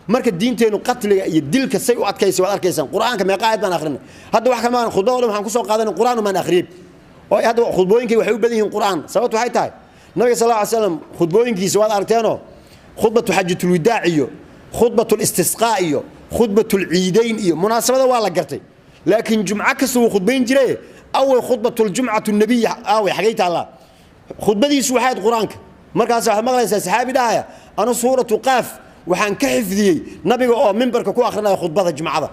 marka diinteenu qatliga iyo dilka say u adkaysay waad arkaysan quraanka meeqa aad baan akhrinay hadda wax kama khudbada waxaan ku soo qaadanay quraan ma akhriyay oo hadda khudbooyinkii waxay u badan yihiin quraan sababtu waxay tahay nabiga sallallahu alayhi wasallam khudbooyinkiisa waad aragteeno khudbatu hajjatul wadaa' iyo khudbatul istisqaa iyo khudbatul ciidayn iyo munaasabada waa la gartay laakiin jumca kasoo khudbayn jiray awal khudbatul jum'atu nabiy away xagayta allah khudbadiisu waxay quraanka markaas waxa maqlaysaa saxaabi dhaaya ana suuratu qaaf waxaan ka xifdiyay nabiga oo minbarka ku akhrinaya khudbada jumcada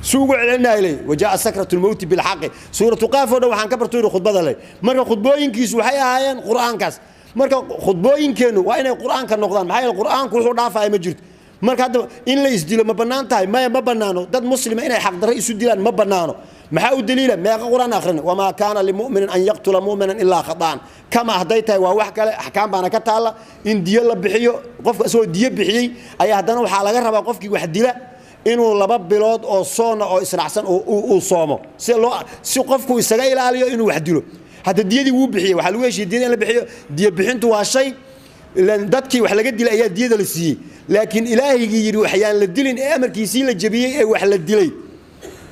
suugu celinayay wajaa sakratul maut bil haqq suuratu qaaf oo waxaan ka bartay khudbada leh marka khudbooyinkiisu waxay ahaayeen quraankaas marka khudbooyinkeenu waa inay quraanka noqdaan maxay quraanku wuxuu dhaafay ma jirto marka hadda in la isdilo ma banaan tahay ma banaano dad muslima inay xaq darro isu dilaan ma banaano maxaa u daliila meeqa quraan akhrin wama kana lil mu'minin an yaqtula mu'minan illa khata'an kama hadaytay waa wax kale ahkaam baana ka taala in diyo la bixiyo qofka soo diyo bixiyay ayaa hadana waxa laga rabaa qofkii wax dila inuu 2 bilood oo soona oo israacsan oo soomo si qofku isaga ilaaliyo inuu wax dilo hada diyadii wuu bixiyay waxa lagu heshiiyay diyada in la bixiyo diyo bixintu waa shay dadkii wax laga dilay ayaa diyada la siiyay laakiin ilaahigi yiri waxyaan la dilin ee amarkiisii la jabiyay ee wax la dilay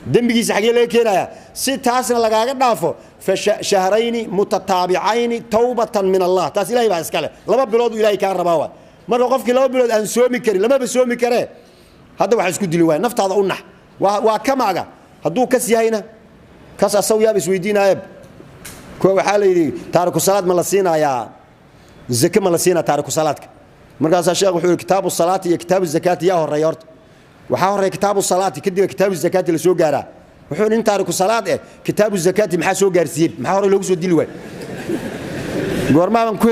dambigiisa xagee laga keenaya si taasna lagaaga dhaafo fa shahrayni mutataabi'ayni tawbatan min Allah taas ilaahay baa iskale 2 bilood ilaahay ka rabaa marka qofkii 2 bilood aan soomi karin lama ba soomi kare hadda waxa isku dili waa naftaada u nax waa kamaaga haduu kas yahayna kas asaw yaab isweydiinayab ko waxa la yiri taariku salaad ma la siinayaa zaka ma la siinaa taariku salaadka markaas sheekhu wuxuu kitaabu salaati iyo kitaabu zakati yaa horeeyo horta waxa horeeyo kitaabu salaati kadib kitaabu zakati la soo gaaraa wuxuu in taariku salaad kitaabu zakati maxaa soo gaarsiiyay maxaa hore loogu soo dili way goormaan ku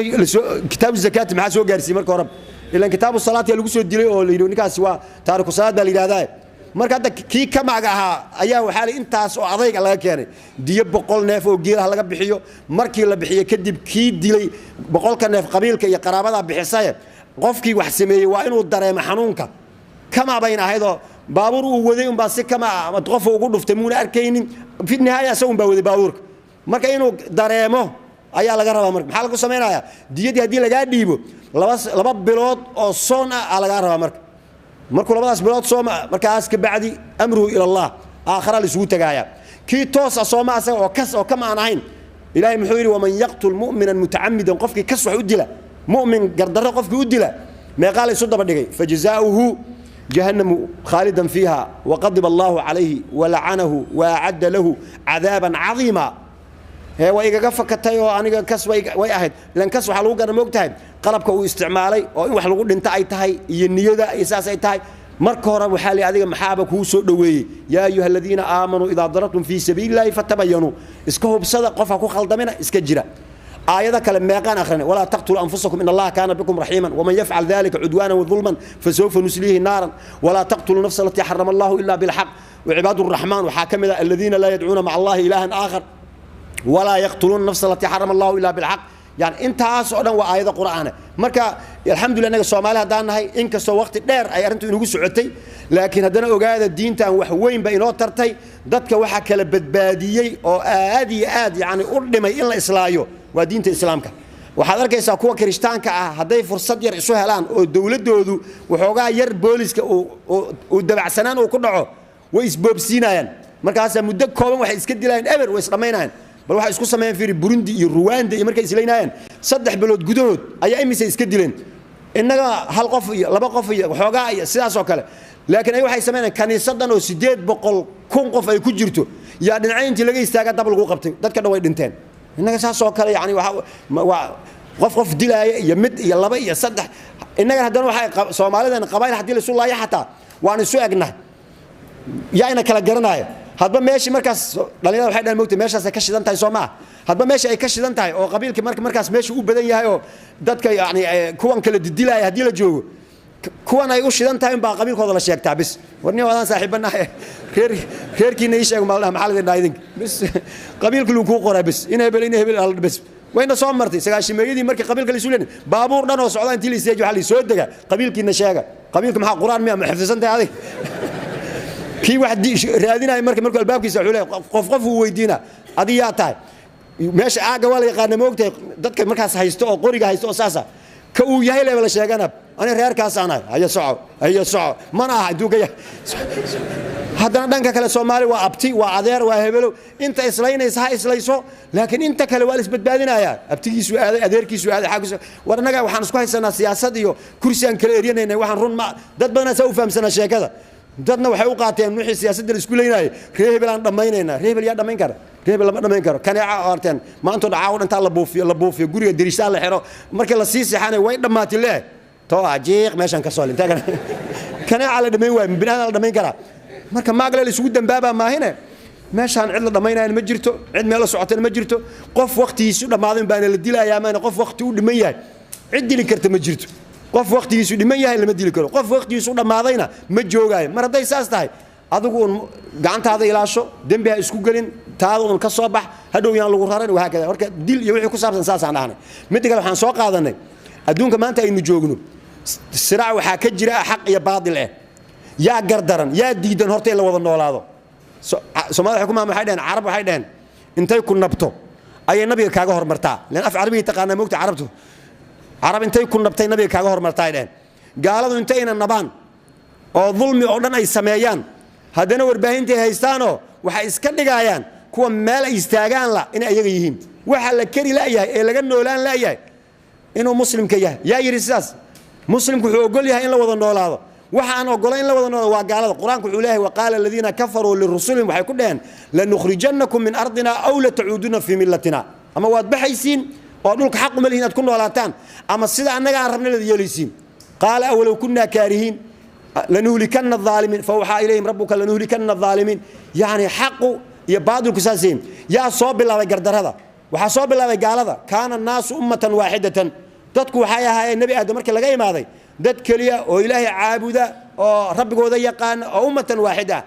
kitaabu zakati maxaa soo gaarsiiyay marka hore ilaa kitaabu salaati lagu soo dilay oo la yiri ninkaas waa taariku salaad baa la yiraahdaa marka hadda kii kamaaga ahaa ayaa waxa la intaas oo adayg laga keenay diyo 100 neef oo geelaha laga bixiyo markii la bixiyo kadib kii dilay 100 neef qabiilka iyo qaraabada bixisay qofkii wax sameeyay waa inuu dareemo xanuunka kama bayn ahaydo baabuur uu waday baa si kama qof ugu dhuftay muuna arkaynin fi nihaaya asagu baa waday baabuurka marka inuu dareemo ayaa laga rabaa marka maxaa lagu sameeynaya diyadii hadii laga dhiibo 2 bilood oo soon ah laga rabaa markuu 2 bilood sooma markaas ka bacdi amru ila Allah aakhira la isugu tagaaya kii toos sooma asaga oo kas oo kama aan ahayn ilaahay muxuu yiri waman yaqtul mu'minan muta'ammidan qofkii kas wax u dila mu'min gardarro qofkii u dila meeqa la isu daba dhigay fajazaa'uhu جهنم خالدا فيها وغضب الله عليه ولعنه وأعد له عذابا عظيما هو إيجا فكتاي وأنا كسب ويأهد لأن كسب حلوقة أنا مقتهد قلبك واستعمالي أو حلوقة أنت أي تهاي ينيو ذا إساس أي تهاي مركورة وحالي هذه محابك هو سود دوي يا أيها الذين آمنوا إذا ضربتم في سبيل الله فتبينوا اسكهوا بصدق قفكوا خلط منه اسكجرا آية كلام كان آخرين ولا تقتلوا أنفسكم إن الله كان بكم رحيما ومن يفعل ذلك عدوانا وظلما فسوف نسليه نارا ولا تقتلوا النفس التي حرم الله إلا بالحق وعباد الرحمن وحاكم الذين لا يدعون مع الله إلها آخر ولا يقتلون النفس التي حرم الله إلا بالحق يعني انت سعودنا وآية قرآن مركا الحمد لله أنك الصومالي هدانا هاي إنك سو وقت دير أي أرنتو إنه سعودتي لكن هدانا أقاعد الدين تان وحوين بينو ترتي دادك وحكا لبدباديي أو آدي يعني أردمي إلا إسلايو ودينة إسلامك waxaad arkaysaa kuwa Kirishtaanka ah haday fursad yar isu helaan oo dawladoodu waxoogaa yar booliska oo dabacsanaan oo ku dhaco way isboobsiinayaan markaas muddo kooban waxay iska dilayaan ever way isdhameynayaan bal waxa isku sameeyeen fiiri Burundi iyo Rwanda iyo markay isleeynaayeen 3 bilood gudahood ayaa imise iska dileen inaga hal qof iyo 2 qof iyo waxoogaa iyo sidaas oo kale laakiin ay waxay sameeyeen kaniisadan oo 800 kun qof ay ku jirto yaa dhinacayntii laga istaaga dab lagu qabtay dadka dhaway dhinteen inaga saasoo kale yani qof dilaaya iyo mid iyo 2 iyo 3 inaga hadana waxa Soomaalidan qabayl hadii la soo laaya xataa waan isu egnahay yaayna kala garanaya hadba meeshii markaas dhalinyarada waxay dhan moogtay meeshaas ay ka shidan tahay Soomaa hadba meeshii ay ka shidan tahay oo qabiilka markaas meeshii u badan yahay oo dadka yani kuwan kala dilaaya hadii la joogo kuwan ay u shidan tahay baa qabiilkooda la sheegtaa bis warni wadaan saaxiibanahay reerkiina ii sheeg maalmaha maxalada idin bis qabiilku ku qoray bis inay hebel bis wayna soo martay sagaashimeeyadii markii qabiilka la isuuleen baabuur dhan oo socda intii la isteejo waxa la soo daga qabiilkiina sheega qabiilka maxaa quraan miya xifdisantahay adig kii wax raadinay markii albaabkiisa xulay qof uu weydiina adiga tahay meesha aaga wala yaqaan moogtay dadka markaas haysto oo qoriga haysto oo saasa ka uu yahay leeyahay la sheegana أنا غير كاس أنا هي صعب ما أنا أحدوك هذا دنك كلا سومالي وأبتي وعذير وهبلو أنت إسرائيل إسها إسرائيل لكن أنت كلا والس بدبادنا يا أبتي سؤال أذير كي سؤال حاجة ورنا وحنا سكوي سنة سياسة ديو كرسي أن كليرينا إنه وحنا رون ما دبنا سوف فهم سنة شيء كذا dadna waxay u qaateen wixii siyaasadda isku leeyahay reebel aan dhameynayna reebel yaa dhameyn kara reebel lama dhameyn karo kan ay aarteen maanta dhacaa inta la buufiyo guriga dirisha la xiro markii la sii saxanay way dhamaatay lee to ajeeq meeshan ka soo linta kan ay ala dhameyn way binaan la dhameyn kara marka maagle la isugu dambaaba maahine meeshan cid la dhameynayna ma jirto cid meel la socotana ma jirto qof waqtigiisu dhamaadeen baan la dilayaa maana qof waqti u dhiman yahay cid dili karta ma jirto qof waqtigiisu dhiman yahay lama dili karo qof waqtigiisu dhamaadayna ma joogaayo mar haday saas tahay adigu gacantaada ilaasho dambi ha isku galin taada ka soo bax hadhow yaan lagu raran waxa kale marka dil iyo wixii ku saabsan saas aan dhahnay mid kale waxaan soo qaadanay adduunka maanta aynu joogno siraac waxa ka jira xaq iyo baadil yaa gardaran yaa diidan horta in la wada noolaado Soomaaliya xukuumada waxay dhaheen Carab waxay dhaheen intay ku nabto ayay nabiga kaaga hormartaa leen af Carabiga taqaana moogta Carabtu عرب انتي كن نبتي نبي كاغا هرمرتايدين قالوا انتينا نبان oo dulmi oo dhan ay sameeyaan hadana warbaahintii haystaano waxa iska dhigayaan kuwa meel ay istaagaan la in ayaga yihiin waxa la kari la yahay ee laga noolaan la yahay inuu muslimka yahay yaa yiri sidaas muslimku wuxuu ogol yahay in la wada noolaado waxa aan ogolayn in la wada noolaado waa gaalada quraanku wuxuu leeyahay waqala alladheena kafaru lirrusulihim waxay ku dhaheen la nukhrijannakum min ardina aw la ta'uduna fi millatina ama waad baxaysiin oo dhulka xaq uma leeyahay ku noolaataan ama sida anaga aan rabnay la yeelaysiin qala awlaw kunna kaarihin لنهلكن الظالمين فوحى إليهم ربك لنهلكن الظالمين يعني حق يبادل كساسين يا صوب الله وقردر هذا وحصوب الله وقال هذا كان الناس أمة واحدة تدكو حياة هاي النبي آدم مركز لقاي ماذا دد كليا وإلهي عابدة ربك وذا يقان أمة واحدة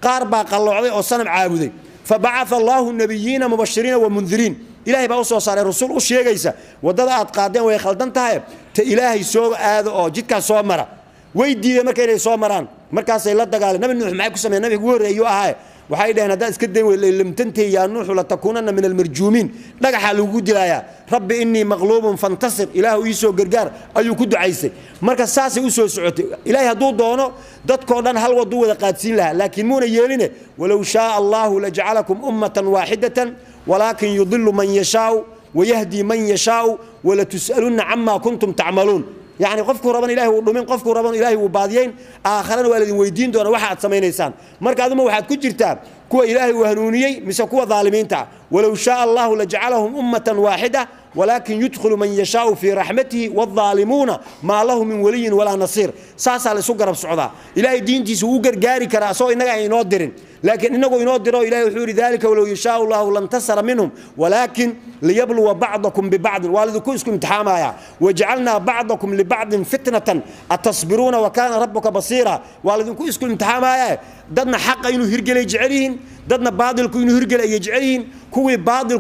قاربا قالوا عليه وصنم عابدة فبعث الله النبيين مبشرين ومنذرين إلهي بأوصى صار الرسول أشياء جيسة وضدأت قادين ويخلدن تهيب إلهي سوء هذا جد كان سوء مرة ويدي markay ay soo maraan markaas ay la dagaaleen nabi nuux maxay ku sameeyeen nabiga ugu horeeyo ahaa waxay dhaheen hada iska day limtantay ya nuux la takunana min almarjuumin dhagaxa lagu dilaya rabbi inni maqlubun fantasir ilaahu iiso gargaar ayuu ku ducaysay marka saas ay u soo socotay ilaahay haduu doono dadkoo dhan hal wado wada qaadsiin laha laakiin muuna yeeline walaw shaa allah la ja'alakum ummatan waahidatan walakin yudillu man yashaa ويهدي من يشاء ولا تسألون عما كنتم تعملون يعني قفكم ربنا إلهي ودومين قفكم ربنا إلهي وبعدين آخرين والذين ويدين دون واحد سمين إنسان مركز ما واحد كجرتا كوا إلهي وهنوني مسكوا ظالمين تاع ولو شاء الله لجعلهم أمة واحدة ولكن يدخل من يشاء في رحمته والظالمون ما له من ولي ولا نصير ساسا لسقر بسعودة إلهي دين تسوقر جاري كراسو إنك ينودرن لكن إنه ينودروا إلهي حور ذلك ولو يشاء الله لانتصر منهم ولكن ليبلو بعضكم ببعض والذكم امتحانا وجعلنا بعضكم لبعض فتنة أتصبرون وكان ربك بصيرا والذكم امتحانا ددنا حق إنه هرجل يجعلين ددنا باطل إنه هرجل يجعلين كوي باطل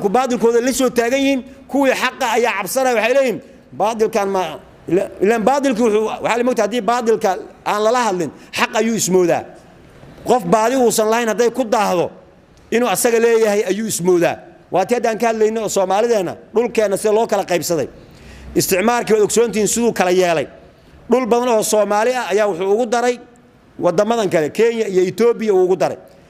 هذا ليسوا تاجين كوي حق أي عبصرة وحيلين باطل كان ما لأن باطل وحال موت هذه باطل كان أنا لا هلين حق أيو اسمه ذا قف بعدي وصل لين هذا كده هذا إنه أسجل ليه هي أيو اسمه ذا واتيدا كان لينا الصومالي ذانا دول كان سلوا كلا قيب صدي استعمار كي الأكسونتين سلوا كلا يالي دول بدنا الصومالي أيا وحقوق دري ودمادن كلا كينيا إثيوبيا وحقوق دري